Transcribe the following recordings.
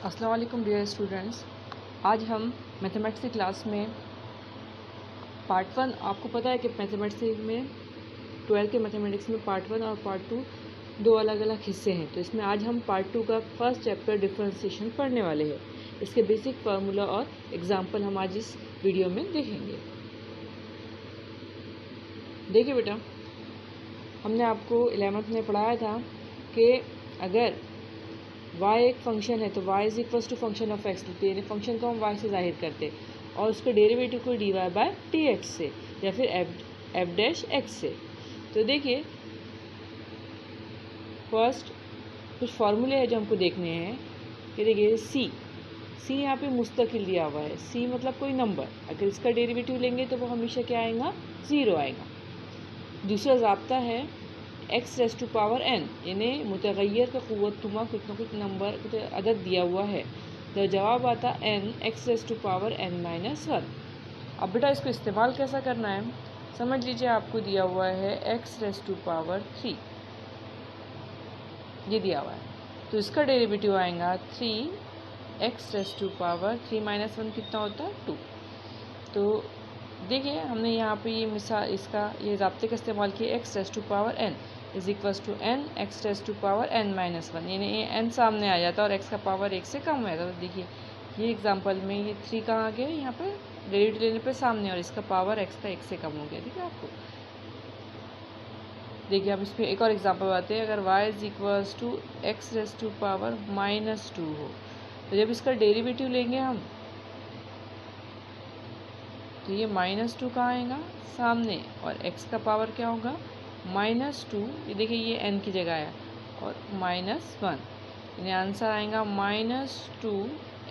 अस्सलाम वालेकुम dear students. आज हम मैथमेटिक्स की क्लास में पार्ट 1, आपको पता है कि मैथमेटिक्स में 12 के मैथमेटिक्स में पार्ट 1 और पार्ट 2 दो अलग अलग हिस्से हैं। तो इसमें आज हम पार्ट 2 का फर्स्ट चैप्टर डिफरेंशिएशन पढ़ने वाले हैं। इसके बेसिक फार्मूला और एग्जाम्पल हम आज इस वीडियो में देखेंगे। देखिए बेटा, हमने आपको 11th में पढ़ाया था कि अगर y एक फंक्शन है तो y is equals to function of x लेते हैं, फंक्शन को हम y से जाहिर करते और उसके डेरिवेटिव को dy बाय dx से या फिर f डैश x से। तो देखिए फर्स्ट कुछ फार्मूले हैं जो हमको देखने हैं कि देखिए c यहाँ पे मुस्तकिल दिया हुआ है। c मतलब कोई नंबर, अगर इसका डेरिवेटिव लेंगे तो वो हमेशा क्या आएगा, 0 आएगा। दूसरा ज़ाब्ता है x raise to power n, यानी मुतगय्यर का क़ुव्वतनुमा कुछ ना कुछ नंबर कुछ अदद दिया हुआ है तो जवाब आता n x raise to power n minus 1। अब बेटा इसको इस्तेमाल कैसा करना है, समझ लीजिए आपको दिया हुआ है x रेज़ टू पावर 3, ये दिया हुआ है तो इसका डेरिवेटिव आएगा 3x rays to power 3 minus 1 कितना होता है, 2। तो देखिए हमने यहाँ पे ये मिसाल इसका ये ज़ाब्ते का इस्तेमाल किया, x raise to power n is equals to n x raise to power n minus 1, यानी ये n सामने आ जाता है और x का पावर 1 से कम हो जाता है। तो देखिए ये एग्जांपल में ये 3 कहाँ आ गया, यहाँ पे डेरिवेटिव लेने पे सामने और इसका पावर x का 1 से कम हो गया। ठीक है आपको। देखिए अब इसमें एक और एग्जाम्पल आते हैं, अगर y is equals to x raise to power minus 2 हो तो जब इसका डेरिवेटिव लेंगे हम तो ये माइनस 2 कहाँ आएगा, सामने, और x का पावर क्या होगा, माइनस 2। ये देखिए ये n की जगह है और माइनस 1, यानी आंसर आएगा minus 2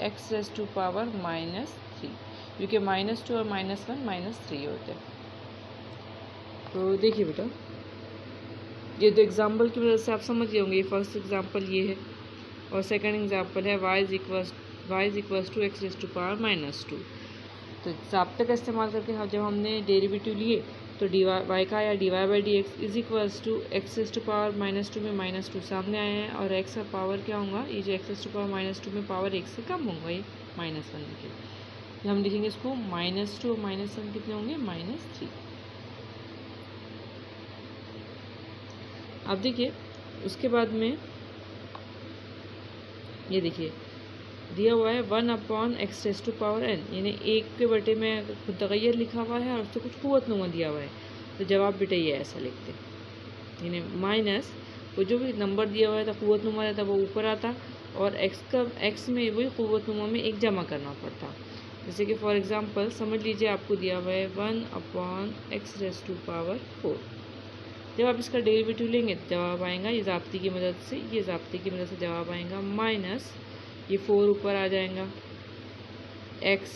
x raise to power minus 3, क्योंकि माइनस 2 और माइनस 1 माइनस 3 होते हैं। तो देखिए बेटा ये तो एग्जाम्पल की वजह से आप समझ गए होंगे, ये फर्स्ट एग्जाम्पल ये है और सेकेंड एग्जाम्पल है y is equals to x raise to power minus 2। तो ज़ाब्ते का इस्तेमाल करके जब हमने डेरिवेटिव लिए तो y का या dy by D X is equals to x raise to power minus 2 में माइनस 2 सामने आए हैं और x का पावर क्या होगा, ये जो x raise to power minus 2 में पावर 1 से कम होगा, ये माइनस 1 लिखे। हम लिखेंगे इसको माइनस 2 और माइनस 1 कितने होंगे, माइनस 3। अब देखिए उसके बाद में ये देखिए दिया हुआ है 1/x rays to power n, यानी 1 के बटे में मुतगय्यर लिखा हुआ है और उससे कुछ क़ुव्वतनुमा दिया हुआ है तो जवाब बेटा ये ऐसा लिखते हैं, यानी माइनस वो जो भी नंबर दिया हुआ था क़ुव्वतनुमा रहता वो ऊपर आता और x में वही क़ुव्वतनुमा में एक जमा करना पड़ता। जैसे कि फॉर एग्ज़ाम्पल समझ लीजिए आपको दिया हुआ है 1/x रेज़ टू पावर 4। जब आप इसका डेरिवेटिव लेंगे तो जवाब आएगा ये ज़ाब्ते की मदद से जवाब आएगा माइनस, ये 4 ऊपर आ जाएगा, x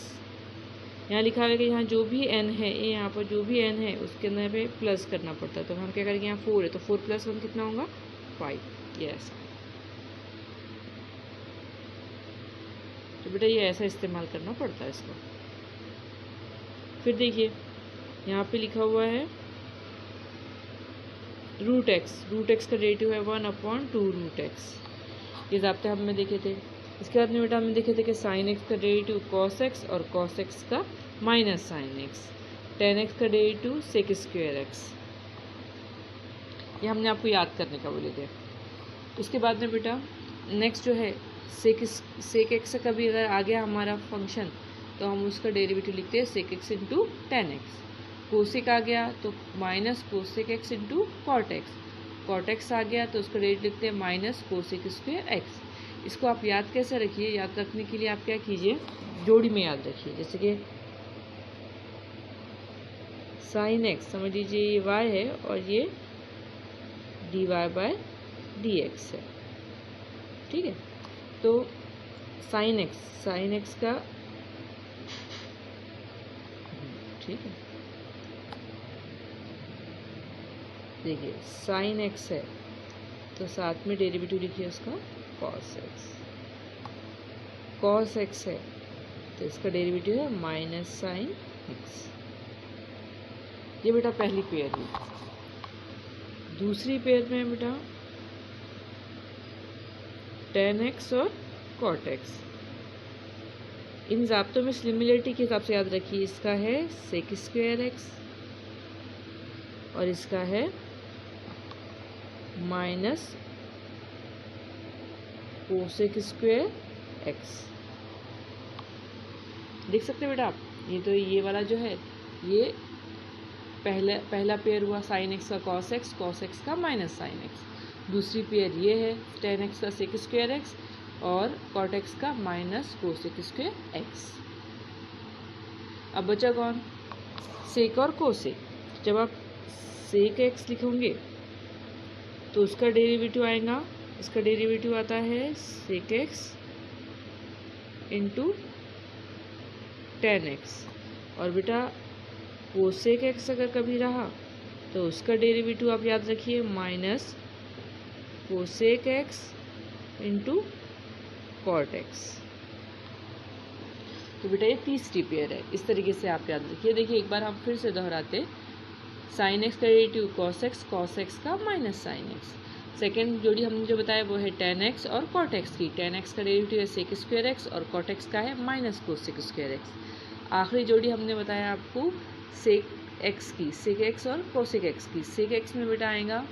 यहाँ लिखा हुआ है कि यहाँ जो भी n है, ये यहाँ पर जो भी n है उसके अंदर पे प्लस करना पड़ता है। तो हम क्या करेंगे, यहाँ 4 है तो 4 + 1 कितना होगा, 5। ये ऐसा, तो बेटा ये ऐसा इस्तेमाल करना पड़ता है इसका। फिर देखिए यहाँ पे लिखा हुआ है रूट एक्स का डेरिवेटिव है 1/2√x, ये ज़ाब्ते हमने देखे थे। इसके बाद में बेटा हमने देखे थे कि साइन एक्स का डेरिवेटिव कॉस एक्स और कॉस एक्स का minus sine x, ten x का डेरिवेटिव सेक स्क्वायर एक्स, ये हमने आपको याद करने का बोले थे। उसके बाद में बेटा नेक्स्ट जो है सेक एक्स का भी अगर आ गया हमारा फंक्शन तो हम उसका डेरिवेटिव लिखते हैं sec x into tan x. Cosec आ गया तो minus cosec x into cot x आ गया तो उसका डेरिवेटिव लिखते हैं माइनस कोसेक स्क्वायर एक्स। इसको आप याद कैसे रखिए, याद रखने के लिए आप क्या कीजिए, जोड़ी में याद रखिए। जैसे कि साइन एक्स समझ लीजिए ये y है और ये dy बाय dx है, ठीक है। तो साइन एक्स का, ठीक है, देखिए साइन एक्स है तो साथ में डेरिवेटिव लिखिए उसका कॉस एक्स है तो इसका डेरिवेटिव है माइनस साइन एक्स। ये बेटा पहली पेयर हुई। दूसरी पेयर में बेटा tan x और cot x, इन ज़ाब्तों में सिमिलरिटी के हिसाब से याद रखिए, इसका है सेक स्क्वायर एक्स और इसका है माइनस कोसेक स्क्वायर एक्स। देख सकते हैं बेटा आप, ये तो ये वाला जो है ये पहला पेयर हुआ साइन एक्स का कॉस एक्स का माइनस साइन एक्स। दूसरी पेयर ये है टेन एक्स का सेक स्क्वायर एक्स और कॉट एक्स का माइनस कोसेक स्क्वायर एक्स। अब बचा कौन, सेक और कोसेक। जब आप सेक एक्स लिखोगे तो उसका डेरिवेटिव आएगा, इसका डेरिवेटिव आता है sec x into tan x. और बेटा कोसेक एक्स अगर कभी रहा तो उसका डेरिवेटिव आप याद रखिए minus cosec x into cot X. तो बेटा ये तीसरी पेयर है, इस तरीके से आप याद रखिए। देखिए एक बार हम फिर से दोहराते, साइन एक्स का डेरिवेटिव कॉस एक्स का माइनस साइन एक्स। सेकेंड जोड़ी हमने जो बताया वो है टेन एक्स और कॉट एक्स की। टेन एक्स का डेरिवेटिव है सेक स्क्वायर एक्स और कॉट एक्स का है माइनस कोसेक स्क्वायर एक्स। आखिरी जोड़ी हमने बताया आपको सेक एक्स की, सेक एक्स और कोसेक एक्स की। सेक एक्स में बेटा आएगा,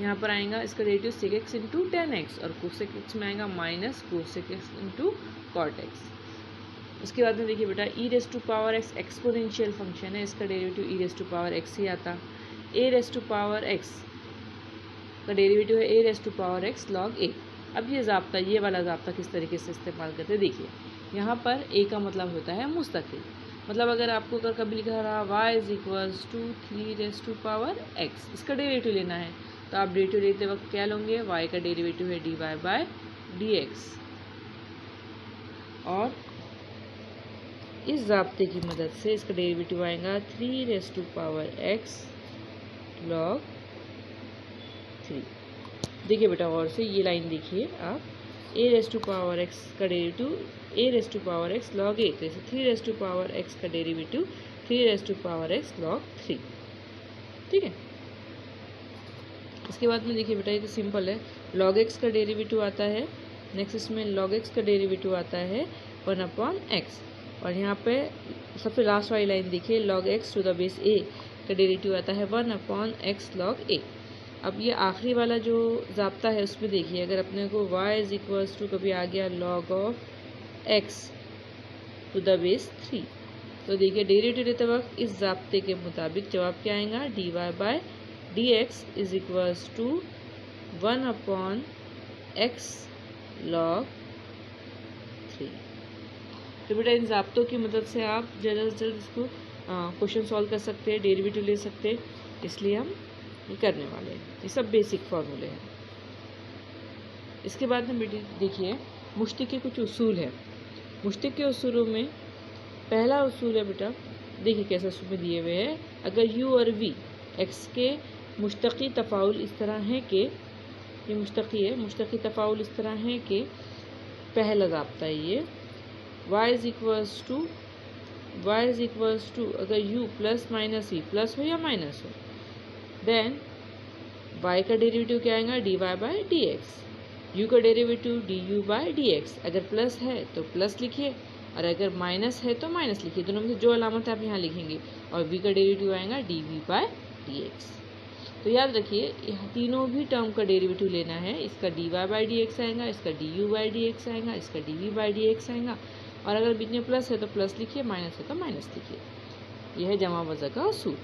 यहाँ पर आएगा इसका derivative sec x into tan x और कोसेक एक्स में आएगा minus cosec x into cot x. उसके बाद में देखिए बेटा e raise to power x exponential function है, इसका derivative e raise to power x ही आता। A raise to power x का डेरिवेटिव है a raise to power x log a. अब ये ज़ाब्ता, ये वाला ज़ाब्ता किस तरीके से इस्तेमाल करते हैं देखिए। यहाँ पर ए का मतलब होता है मुस्तकिल, मतलब अगर आपको अगर कभी लिखा रहा y is equals to 3 raise to power x, इसका डेरिवेटिव लेना है तो आप डेरिवेटिव लेते वक्त क्या लोगे, y का डेरिवेटिव है dy बाय dx। और इस ज़ाब्ते की मदद से इसका डेरिवेटिव आएगा 3 raise to power x log 3। देखिए बेटा और से ये लाइन देखिए आप, a raise to power x का derivative a raise to power x log a, तो इसे 3 रेस टू पावर x का derivative 3 raise to power x log 3। ठीक है, इसके बाद में देखिए बेटा ये तो सिंपल है, लॉग x का डेरिवेटिव आता है, नेक्स्ट इसमें लॉग x का डेरिवेटिव आता है 1/x। और यहाँ पे सबसे लास्ट वाली लाइन देखिए, log x to the base a का डेरिवेटिव आता है 1/x लॉग a। अब ये आखिरी वाला जो ज़ाब्ता है उसमें देखिए, अगर अपने को y इज इक्वल्स टू कभी आ गया log of x to the base 3, तो देखिए डेरिवेटिव लेते वक्त इस ज़ाब्ते के मुताबिक जवाब क्या आएगा, dy by dx is equals to 1/x log 3। तो बेटा इन ज़ाब्तों की मदद से आप जल्द से जल्द इसको क्वेश्चन सॉल्व कर सकते हैं, डेरिवेटिव ले सकते हैं, इसलिए हम ये करने वाले हैं। ये सब बेसिक फार्मूले हैं। इसके बाद हम बेटे देखिए मुश्तिक के कुछ उसूल हैं। मुश्तिक के उसूलों में पहला उसूल है बेटा, देखिए कैसे उसूल में दिए हुए हैं, अगर u और v x के मुश्तकी तफ़ाउल इस तरह है कि, ये मुश्तकी है, मुश्तकी तफ़ाउल इस तरह है कि पहला ज़ाब्ता है ये y इज इक्वल्स टू अगर u plus minus v plus हो या माइनस हो, देन y का डेरिवेटिव क्या आएगा, dy बाय dx। u का डेरिवेटिव du बाय dx, अगर प्लस है तो प्लस लिखिए और अगर माइनस है तो माइनस लिखिए, दोनों में से जो अलामत आप यहाँ लिखेंगे। और v का डेरिवेटिव आएगा dv बाय dx। तो याद रखिए यहाँ तीनों भी टर्म का डेरिवेटिव लेना है, इसका dy बाय dx आएगा, इसका du बाय dx आएगा, इसका dv बाय dx आएगा। और अगर बीच में प्लस है तो प्लस लिखिए, माइनस है तो माइनस लिखिए। यह है जमा वज़ा का उसूल।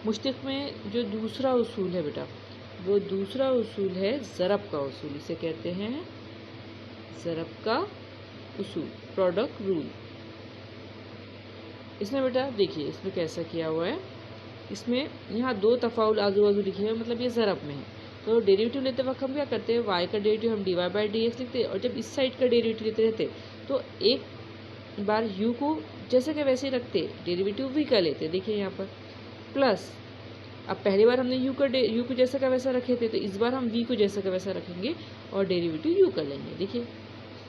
मुश्तिक में जो दूसरा उसूल है बेटा, वो दूसरा उसूल है ज़रब का उसूल, इसे कहते हैं ज़रब का उसूल, प्रोडक्ट रूल। इसमें बेटा देखिए इसमें कैसा किया हुआ है, इसमें यहाँ दो तफ़ाउल आजू बाजू लिखे हैं, मतलब ये ज़रब में है। तो डेरिवेटिव लेते वक्त हम क्या करते हैं, y का डेरिवेटिव हम dy बाई dx लिखते हैं, और जब इस साइड का डेरिवेटिव लेते रहते तो एक बार u को जैसे कि वैसे ही रखते, डेरिवेटिव v का लेते। देखिए यहाँ पर प्लस, अब पहली बार हमने u को जैसा का वैसा रखे थे, तो इस बार हम v को जैसा का वैसा रखेंगे और डेरिवेटिव u का लेंगे। देखिए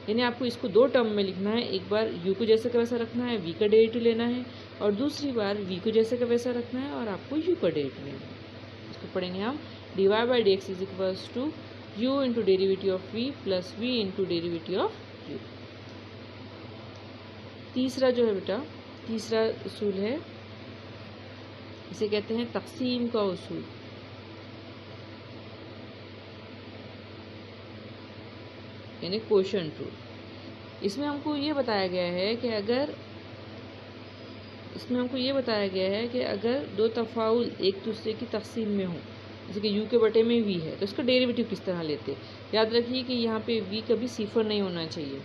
यानी आपको इसको दो टर्म में लिखना है, एक बार u को जैसा का वैसा रखना है, v का डेरिवेटिव लेना है, और दूसरी बार v को जैसा का वैसा रखना है और आपको u का डेरिवेटिव लेना है। इसको पढ़ेंगे हम dy by dx is equals to u into derivative of v plus v into derivative of u। तीसरा जो है बेटा, तीसरा उसूल है, इसे कहते हैं तक़सीम का उसूल। यानी क्वोशंट रूल। इसमें हमको ये बताया गया है कि अगर दो तफ़ाउल एक दूसरे की तक़सीम में हो, जैसे कि u के बटे में v है, तो इसका डेरिवेटिव किस तरह लेते। याद रखिए कि यहाँ पे v कभी सिफर नहीं होना चाहिए।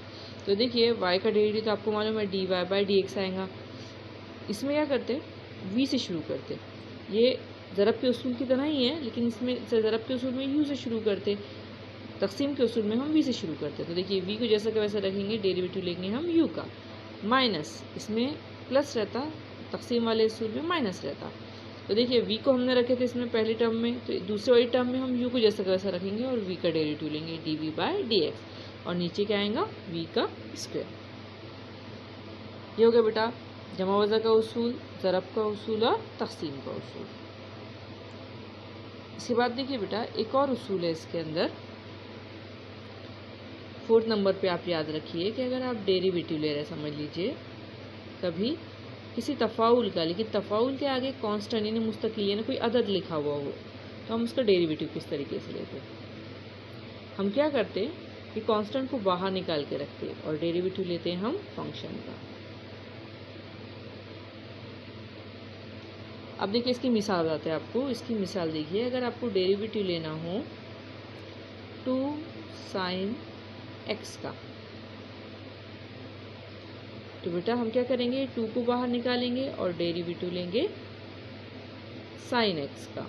तो देखिए y का डेरिवेटिव तो आपको मालूम है dy/dx आएगा। इसमें क्या करते, v से शुरू करते। ये ज़रब के उसूल की तरह ही है, लेकिन इसमें ज़रब के उसूल में u से शुरू करते, तक़सीम के उसूल में हम v से शुरू करते। तो देखिए v को जैसा का वैसा रखेंगे, डेरिवेटिव लेंगे हम u का, माइनस इसमें प्लस रहता, तक़सीम वाले उसूल में माइनस रहता। तो देखिए v को हमने रखे थे इसमें पहली टर्म में, तो दूसरे वाली टर्म में हम u को जैसा का वैसा रखेंगे और v का डेरिवेटिव लेंगे dv/dx, और नीचे क्या आएगा, v का स्क्वायर। ये हो गया बेटा जमा वज़ा का उसूल, ज़रब का उसूल और तक़सीम का उसूल। इसके बाद देखिए बेटा एक और उसूल है इसके अंदर, 4th नंबर पे आप याद रखिए कि अगर आप डेरिवेटिव ले रहे हैं, समझ लीजिए कभी किसी तफ़ाउल का, लेकिन तफ़ाउल के आगे कांस्टेंट यानी मुस्तकिल यानी कोई अदद लिखा हुआ हो, तो हम उसका डेरिवेटिव किस तरीके से लेते। हम क्या करते कि कांस्टेंट को बाहर निकाल के रखते और डेरिवेटिव लेते हैं हम फंक्शन का। अब देखिए इसकी मिसाल बताते हैं आपको। इसकी मिसाल देखिए, अगर आपको डेरिवेटिव लेना हो 2 sin x का, तो बेटा हम क्या करेंगे, 2 को बाहर निकालेंगे और डेरिवेटिव लेंगे sin x का।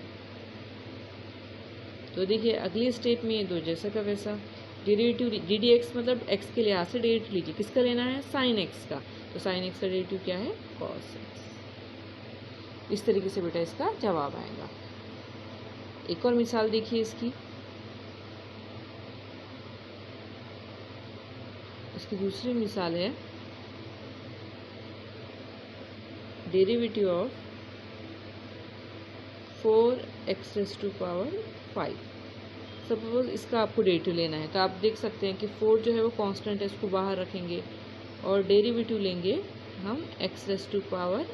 तो देखिए अगले स्टेप में ये दो जैसा का वैसा डेरिवेटिव ddx मतलब x के लिहाज से डेरिवेटिव लीजिए। किसका लेना है, sin x का। तो sin x का डेरिवेटिव क्या है, cos x। इस तरीके से बेटा इसका जवाब आएगा। एक और मिसाल देखिए इसकी दूसरी मिसाल है डेरिवेटिव ऑफ 4x⁵। सपोज इसका आपको डेरिवेटिव लेना है, तो आप देख सकते हैं कि 4 जो है वो कांस्टेंट है, इसको बाहर रखेंगे और डेरिवेटिव लेंगे हम x⁵ का।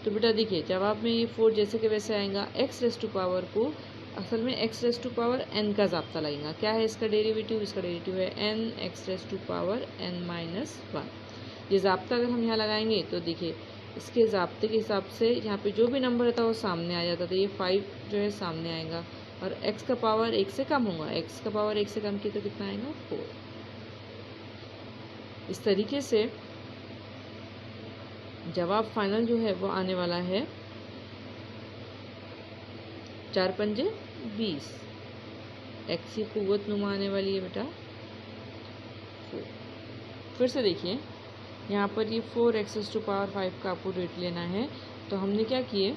तो बेटा देखिए जवाब में ये 4 जैसे के वैसे आएगा। x⁵ को असल में x⁵n का ज़ाब्ता लगेगा। क्या है इसका डेरिवेटिव, इसका डेरिवेटिव है n x⁵n-1। ये ज़ाब्ता अगर हम यहाँ लगाएंगे तो देखिए इसके ज़ाब्ते के हिसाब से यहाँ पे जो भी नंबर रहता है वो सामने आ जाता था। ये 5 जो है सामने आएगा और x का पावर 1 से कम होगा। x का पावर 1 से कम किया तो कितना आएगा, 4। इस तरीके से जवाब फाइनल जो है वो आने वाला है 4 पंजे 20। x की कुव्वत नुमा आने वाली है बेटा 4। फिर से देखिए यहाँ पर ये 4x⁵ का आपको रेट लेना है, तो हमने क्या किए,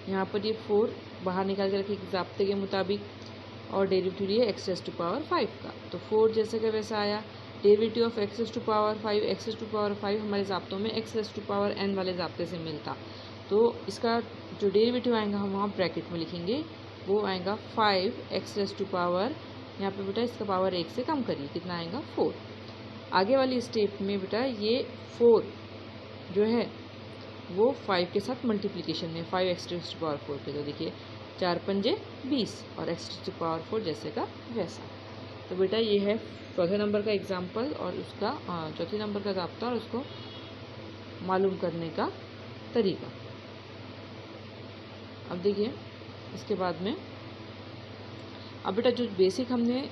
यहाँ पर ये 4 बाहर निकाल के रखे ज़ाब्ते के मुताबिक और डेरिवेटिव लिए x⁵ का। तो 4 जैसे का वैसा आया। डेरिवेटिव ऑफ x⁵ हमारे ज़ाब्तों में x⁵n वाले ज़ाब्ते से मिलता, तो इसका जो डेरिवेटिव आएगा हम वहाँ ब्रैकेट में लिखेंगे, वो आएगा 5x⁵। यहाँ पे बेटा इसका पावर 1 से कम करिए, कितना आएगा, 4। आगे वाली स्टेप में बेटा ये 4 जो है वो 5 के साथ मल्टीप्लिकेशन में 5x⁴ के। तो देखिए 4 पंजे 20 और x⁴ जैसे का वैसा। तो बेटा ये है चौथे नंबर का एग्जाम्पल और उसका चौथे नंबर का ज़ाब्ता और उसको मालूम करने का तरीका। अब देखिए इसके बाद में अब बेटा जो बेसिक हमने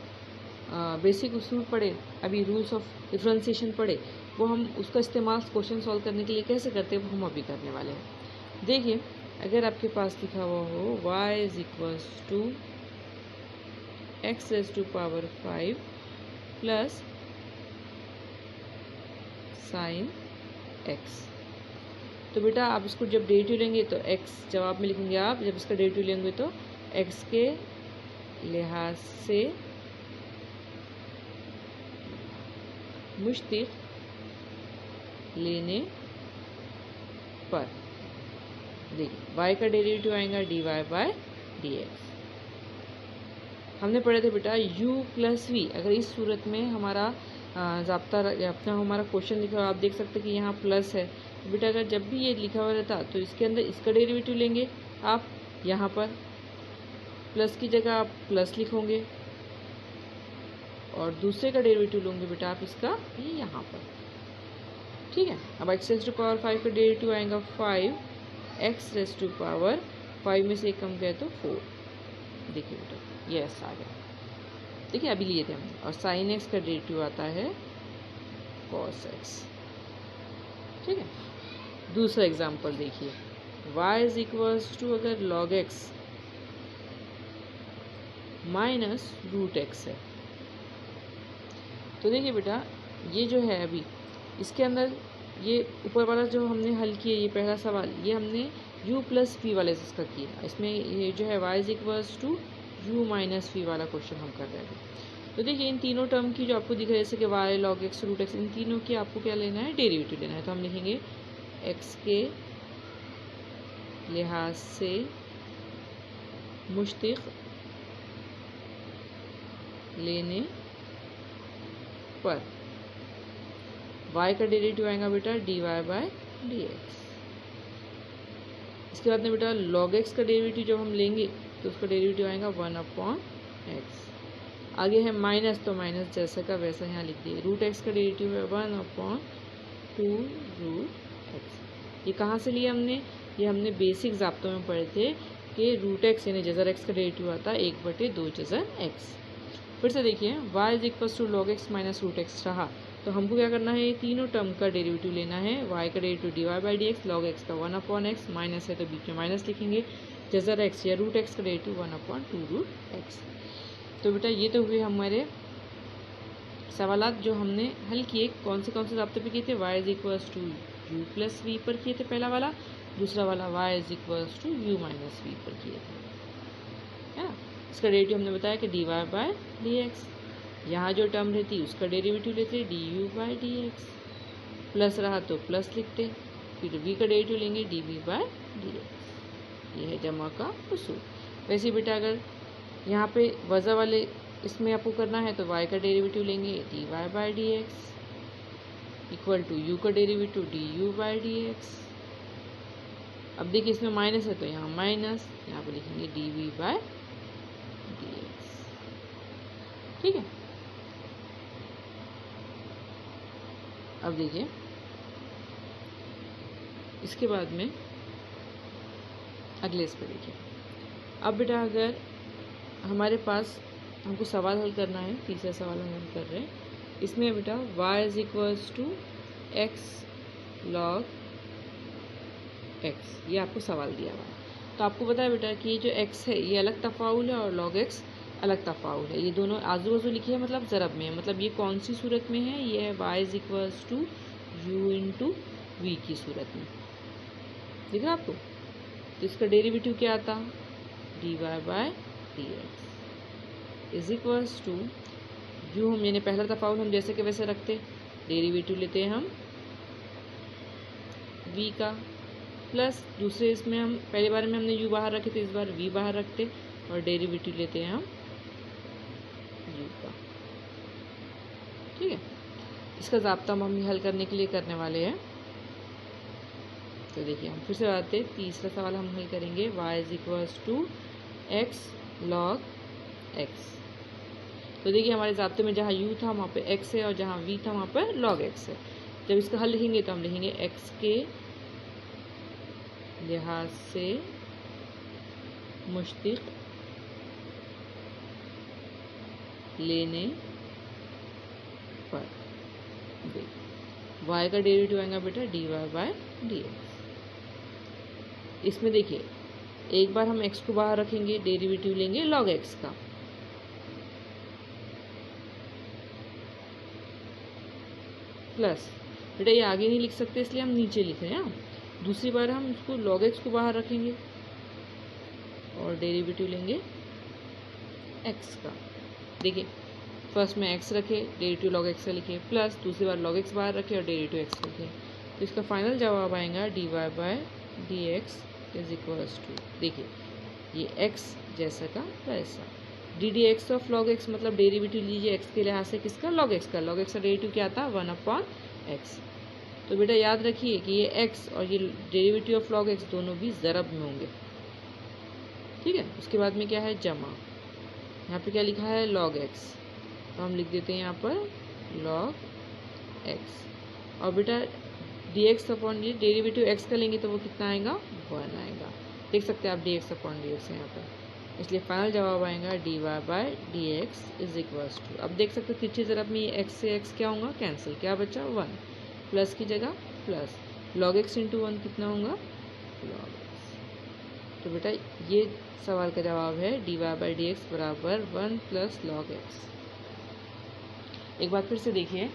बेसिक उसूल पढ़े, अभी रूल्स ऑफ डिफरेंशिएशन पढ़े, वो हम उसका इस्तेमाल क्वेश्चन सॉल्व करने के लिए कैसे करते हैं वो हम अभी करने वाले हैं। देखिए अगर आपके पास लिखा हुआ हो y = x⁵ plus sin x, तो बेटा आप इसको जब डेरिवेटिव लेंगे तो x जवाब में लिखेंगे आप, जब इसका डेरिवेटिव लेंगे तो x के लिहाज से मुश्तिक लेने पर देखिए y का डेरिवेटिव आएगा dy/dx। हमने पढ़े थे बेटा u + v, अगर इस सूरत में हमारा ज़ाब्ता अपना हमारा क्वेश्चन लिखा हुआ, आप देख सकते हैं कि यहाँ प्लस है। बेटा अगर जब भी ये लिखा हुआ रहता तो इसके अंदर इसका डेरिवेटिव लेंगे आप, यहाँ पर प्लस की जगह आप प्लस लिखोगे और दूसरे का डेरिवेटिव लोगे बेटा आप इसका ये यहाँ पर, ठीक है। अब x रेज़ टू पावर 5 का डेरिवेटिव आएगा 5x रेज़ टू पावर 5 में से एक कम गया तो 4। देखिए बेटा ये ऐसा आ गया, देखिए अभी लिए थे हमने। और sin x का डेरिवेटिव आता है cos x, ठीक है। दूसरा एग्जाम्पल देखिए, y इज इक्वल्स टू अगर log x minus root X है, तो देखिए बेटा ये जो है अभी इसके अंदर ये ऊपर वाला जो हमने हल किया, ये पहला सवाल ये हमने u प्लस वी वाले से इसका किया। इसमें ये जो है y is equals to u minus V वाला क्वेश्चन हम कर रहे हैं। तो देखिए इन तीनों टर्म की जो आपको दिख रहा है जैसे कि y log x root x, इन तीनों की आपको क्या लेना है, डेरिवेटिव लेना है। तो हम लिखेंगे x के लिहाज से मुश्तिक लेने पर y का डेरिवेटिव आएगा बेटा dy बाय dx। इसके बाद में बेटा log x का डेरिवेटिव जब हम लेंगे तो उसका डेरिवेटिव आएगा 1/x। आगे है माइनस, तो माइनस जैसा का वैसा यहाँ लिख दिए। रूट x का डेरिवेटिव है 1/2 रूट x। ये कहाँ से लिया हमने, ये हमने बेसिक ज़ाब्तों में पढ़े थे कि रूट x यानी जज़र x का डेरिवेटिव आता है 1/2 जज़र x। फिर से देखिए y is equals to log x minus root x रहा, तो हमको क्या करना है, ये तीनों टर्म का डेरिवेटिव लेना है। y का derivative dy by dx, log x का 1/x, माइनस है तो बीच में माइनस लिखेंगे, जज़र x या रूट x का डेरिवेटिव 1/2 रूट x। तो बेटा ये तो हुए हमारे सवालात जो हमने हल किए। कौन से ज़ाब्ते पे किए थे, y is equals to u plus V पर किए थे पहला वाला, दूसरा वाला y is equals to u minus V पर किए थे, है ना। इसका डेरिवेटिव हमने बताया कि dy बाय dx, यहाँ जो टर्म रहती उसका डेरिवेटिव लेते du बाय dx, प्लस रहा तो प्लस लिखते, फिर v का डेरिवेटिव लेंगे dv बाय dx। ये है जमा का उसूल। वैसे बेटा अगर यहाँ पे वज़ा वाले इसमें आपको करना है तो y का डेरिवेटिव लेंगे dy by dx equal to u का डेरिवेटिव du बाय dx। अब देखिए इसमें माइनस है तो यहाँ माइनस, यहाँ पे लिखेंगे dv बाय dx, ठीक है। अब देखिए इसके बाद में अगले इस पे देखिए। अब बेटा अगर हमारे पास हमको सवाल हल करना है, तीसरा सवाल हम हल कर रहे हैं, इसमें बेटा y is equals to x log x, ये आपको सवाल दिया हुआ है। तो आपको पता है बेटा कि ये जो x है ये अलग तफाउल है और log x अलग तफाउल है। ये दोनों आजू बाजू लिखी है, मतलब ज़रब में है। मतलब ये कौन सी सूरत में है, ये है y is equals to u into V की सूरत में, दिख रहा है आपको। तो इसका डेरिवेटिव क्या आता, dy by dx is equals to u, हम यानी पहला तफाउल हम जैसे के वैसे रखते, डेरिवेटिव लेते हैं हम v का, प्लस दूसरे इसमें हम पहले बार में हमने u बाहर रखे थे, इस बार v बाहर रखते और डेरिवेटिव लेते हैं हम u का, ठीक है। इसका ज़ाब्ता हम हल करने के लिए करने वाले हैं। तो देखिए हम फिर से आते हैं, तीसरा सवाल हम हल करेंगे y is equals to x log x। तो देखिए हमारे ज़ाब्ते में जहाँ u था वहाँ पे x है और जहाँ v था वहाँ पर log x है। जब इसका हल लिखेंगे तो हम लिखेंगे x के लिहाज से मुश्तिक लेने पर y का डेरिवेटिव आएगा बेटा dy बाय dx। इसमें देखिए एक बार हम x को बाहर रखेंगे, डेरिवेटिव लेंगे log x का, प्लस बेटा ये आगे नहीं लिख सकते इसलिए हम नीचे लिख रहे हैं। दूसरी बार हम इसको log x को बाहर रखेंगे और डेरिवेटिव लेंगे x का। देखिए फर्स्ट में x रखे, डेरिवेटिव log x का लिखे, प्लस दूसरी बार log x बाहर रखे और डेरिवेटिव x लिखे। तो इसका फाइनल जवाब आएगा dy by dx is equals to, देखिए ये x जैसा का वैसा, D D X of log X मतलब डेरिवेटिव लीजिए एक्स के लिहाज से किसका, लॉग एक्स का। लॉग एक्स का डेरिवेटिव क्या था, 1/x। तो बेटा याद रखिए कि ये x और ये डेरिवेटिव ऑफ लॉग एक्स दोनों भी ज़रब में होंगे, ठीक है। उसके बाद में क्या है, जमा। यहाँ पे क्या लिखा है, log x, तो हम लिख देते हैं यहाँ पर log x। और बेटा dx अपॉन ये डेरिवेटिव x का लेंगे तो वो कितना आएगा, 1 आएगा। देख सकते हैं आप dx अपॉन dx है यहाँ पर, इसलिए फाइनल जवाब आएगा dy/dx इज इक्वल्स टू। अब देख सकते हो तिरछी तरफ में ये x से x क्या होगा, कैंसिल, क्या बचा 1, प्लस की जगह प्लस, log x इंटू 1 कितना होगा, log x। तो बेटा ये सवाल का जवाब है dy/dx बराबर 1 प्लस log x। एक बार फिर से देखिए,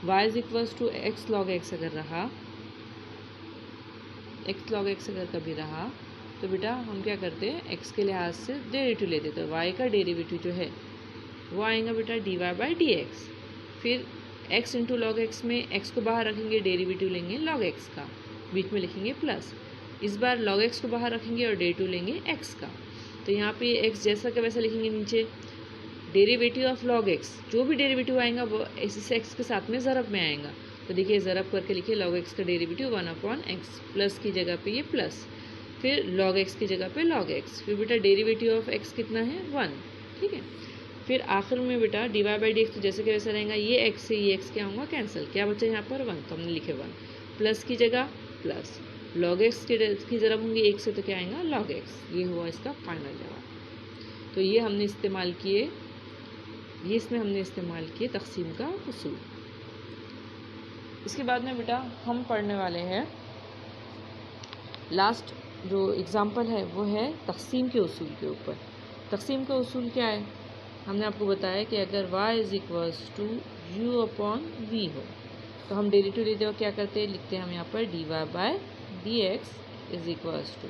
y is equals to x log x अगर रहा, x log x अगर कभी रहा तो बेटा हम क्या करते हैं, x के लिहाज से डेरिवेटिव लेते, तो y का डेरिवेटिव जो है वो आएगा बेटा dy/dx। फिर x इंटू लॉग एक्स में x को बाहर रखेंगे, डेरिवेटिव लेंगे log x का, बीच में लिखेंगे प्लस, इस बार log x को बाहर रखेंगे और डेरिवेटिव लेंगे x का। तो यहाँ पे x जैसा का वैसा लिखेंगे, नीचे डेरिवेटिव ऑफ log x, जो भी डेरिवेटिव आएगा वो इस x के साथ में ज़रब में आएगा। तो देखिए ज़रब करके लिखिए log x का डेरिवेटिव 1/x, प्लस की जगह पे ये प्लस, फिर log x की जगह पे log x, फिर बेटा डेरिवेटिव ऑफ x कितना है, 1, ठीक है। फिर आखिर में बेटा dy/dx तो जैसे कि वैसा रहेगा, ये x से ये x क्या होगा, कैंसिल, क्या बचा यहाँ पर 1, तो हमने लिखे 1, प्लस की जगह प्लस, log x की ज़रब होंगे 1 से तो क्या आएगा, log x। ये हुआ इसका फाइनल जवाब। तो ये हमने इस्तेमाल किए, ये इसमें हमने इस्तेमाल किए तक़सीम का उसूल। इसके बाद में बेटा हम पढ़ने वाले हैं लास्ट जो एग्ज़ाम्पल है वो है तक़सीम के उसूल के ऊपर। तक़सीम का उसूल क्या है, हमने आपको बताया कि अगर y is equals to u upon v हो तो हम डेरिवेटिव लेते हुए क्या करते हैं, लिखते हैं हम यहाँ पर dy/dx इज़ इक्वल्स टू।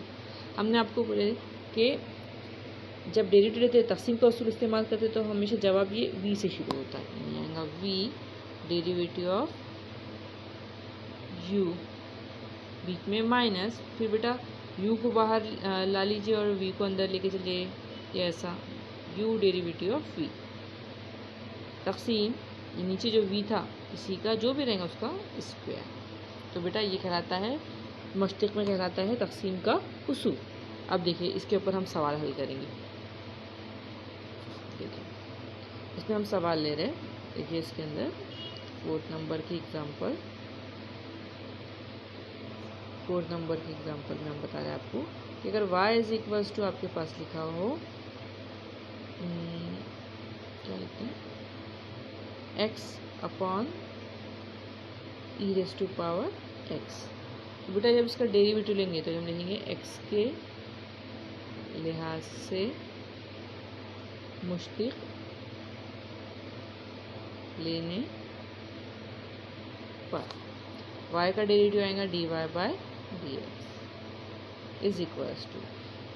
हमने आपको बोले कि जब डेरिवेटिव लेते हैं तक़सीम का उसूल इस्तेमाल करते तो हमेशा जवाब ये v से शुरू होता है, यानी आएगा v डेरिवेटिव ऑफ u, बीच में माइनस, फिर बेटा u को बाहर ला लीजिए और v को अंदर लेके चलिए, ये ऐसा u डेरिवेटिव ऑफ v, तक़सीम ये नीचे जो v था इसी का जो भी रहेगा उसका स्क्वायर। तो बेटा ये कहलाता है, मस्तिष्क में कहलाता है तक़सीम का उसूल। अब देखिए इसके ऊपर हम सवाल हल करेंगे। देखिए इसमें हम सवाल ले रहे हैं, देखिए इसके अंदर 4 नंबर की एग्ज़ाम्पल में हम बता रहे हैं आपको कि अगर y इज़ इक्वल्स टू आपके पास लिखा हो, क्या लिखते हैं, x upon e raise to power x। तो बेटा जब इसका डेरिवेटिव लेंगे तो हम लिखेंगे x के लिहाज से मुश्तिक लेने पर y का डेरिवेटिव आएगा dy/dx इज इक्वल्स टू,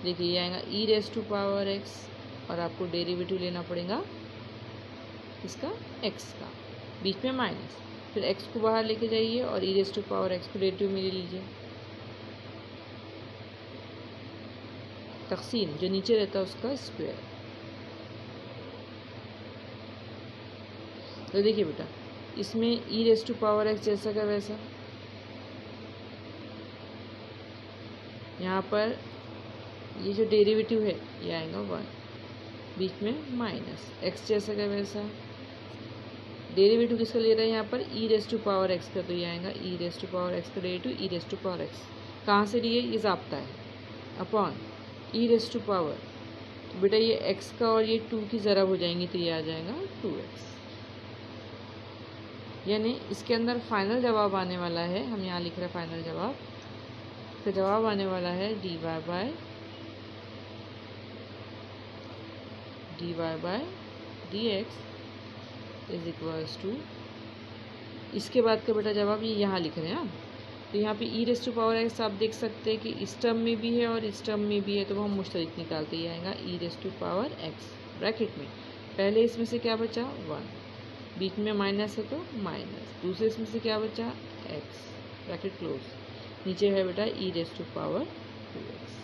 देखिए ये आएगा e raise to power x और आपको डेरिवेटिव लेना पड़ेगा इसका x का, बीच में माइनस, फिर x को बाहर लेके जाइए और e raise to power x को डेरिवेटिव में ले लीजिए। तक़सीम जो नीचे रहता है उसका स्क्वायर। तो देखिए बेटा इसमें e raise to power x जैसा का वैसा, यहाँ पर ये जो डेरिवेटिव है ये आएगा 1, बीच में माइनस, x जैसा का वैसा, डेरिवेटिव किसका ले रहे हैं यहाँ पर e raise to power x का, तो ये आएगा e raise to power x का derivative e raise to power x, कहाँ से लिए, ये ज़ाब्ता है, upon e raise to power, तो बेटा ये x का और ये 2 की ज़रब हो जाएंगी तो ये आ जाएगा 2x, यानी इसके अंदर फाइनल जवाब आने वाला है, हम यहाँ लिख रहे हैं फाइनल जवाब, इसका जवाब आने वाला है dy/dx इज इक्वल्स टू, इसके बाद का बेटा जवाब ये यहाँ लिख रहे हैं हम। तो यहाँ पे e raise to power x आप देख सकते हैं कि इस टर्म में भी है और इस टर्म में भी है, तो हम मुश्तरक निकालते ही आएगा e raise to power x bracket में, पहले इसमें से क्या बचा 1, बीच में माइनस है तो माइनस, दूसरे इसमें से क्या बचा x ब्रैकेट क्लोज, नीचे है बेटा e raise to power 2x।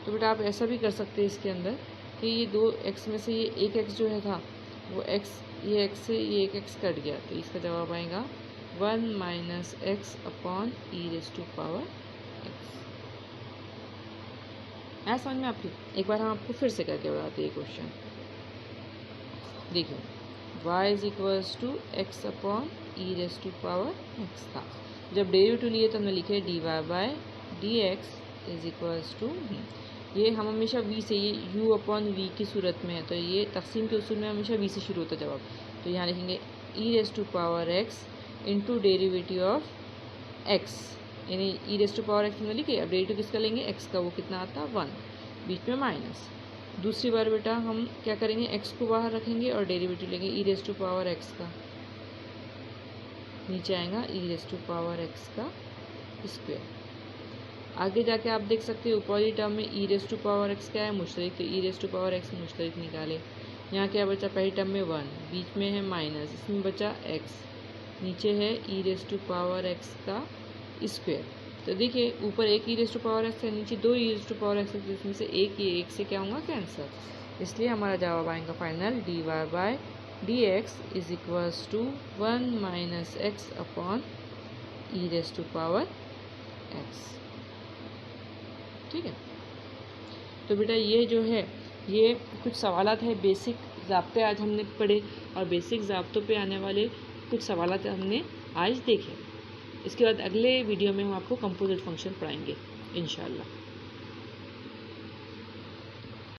तो बेटा आप ऐसा भी कर सकते हैं इसके अंदर कि ये 2x में से ये एक x जो है था वो x, ये x से ये एक x कट गया, तो इसका जवाब आएगा 1 minus X upon E raise to power x। ऐसा समझ में आपकी? एक बार हम आपको फिर से करके बताते हैं क्वेश्चन। देखिए y is equals to X upon E raise to power x था। जब डेरिवेटिव लिए तो हमने लिखे dy by D X is equals to v। ये हम हमेशा v से, ये u अपॉन v की सूरत में है, तो ये तकसीम के उसूल में हमेशा v से शुरू होता है जवाब। तो यहाँ लिखेंगे e raise to power x into derivative of x, यानी e raise to power x हमने लिखे। अब डेरिवेटिव किसका लेंगे? x का, वो कितना आता है 1, बीच में माइनस। दूसरी बार बेटा हम क्या करेंगे, x को बाहर रखेंगे और डेरिवेटिव लेंगे ई रेज टू पावर x का, नीचे आएगा ई रेज टू पावर x का स्क्वायर। आगे जाके आप देख सकते हैं ऊपरी टर्म में ई रेज टू पावर x क्या है? मुश्तरिक, तो ई रेज टू पावर x मुश्तरिक निकाले। यहाँ क्या बचा? पहली टर्म में 1, बीच में है माइनस, इसमें बचा x, नीचे है ई रेज टू पावर x का स्क्वायर। तो देखिए ऊपर एक ई रेज टू पावर x है, नीचे 2 ई रेज टू पावर x है, जिसमें से एक, ये एक से क्या होगा? कैंसर। इसलिए हमारा जवाब आएगा final dy by D X is equals to 1 minus X upon E raise to power x। ठीक है, तो बेटा ये जो है ये कुछ सवालात है, बेसिक ज़ाब्ते आज हमने पढ़े और बेसिक ज़ाब्तों पे आने वाले कुछ सवालात हमने आज देखे। इसके बाद अगले वीडियो में हम आपको कंपोजिट फंक्शन पढ़ाएंगे इंशाल्लाह।